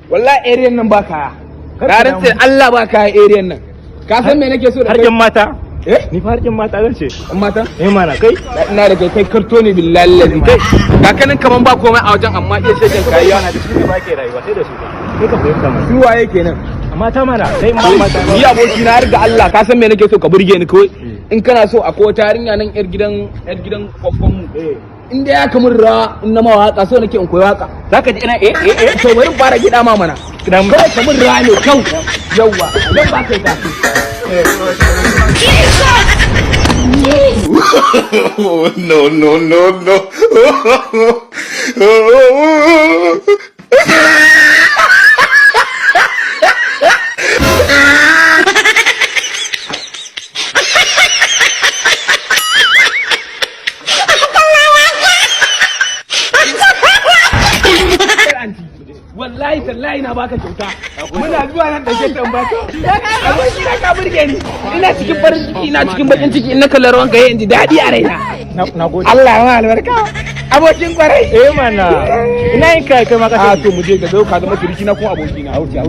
wallahi area nan ba kaya garin sai Allah ba kaya area nan ka san me nake so da harkin mata ni fa harkin mata zan ce mata mana kai ina da kai karto ne billahi lazi kai ga kanin kaman ba komai a wajen amma iya shegen kai yana da shi ba ke rayuwa sai da su kai ka fahimta mana su waye kenan mata mana sai mata ni aboki na har ga Allah ka san me nake so ka burge ni kawai in kana so akwai wata yarinya nan yar gidan babban mu inda ya kamun rawa in na ma waka so nake in koyi waka zaka ji ina to bari fara gida ma mana kawai kamun rawa ne kau yawa dan ba kai ta no. wallahi tallahi na baka kyauta muna zuwa nan da ke tambata aboki na ka burge ni ina cikin farin ciki ina cikin bakin ciki in na kalli rawan ka in ji daɗi a raina nagode Allah ma albarka abokin kwarai mana ina yin kai ma ka to mu je ga zo ka zama turki na kuma aboki na hauce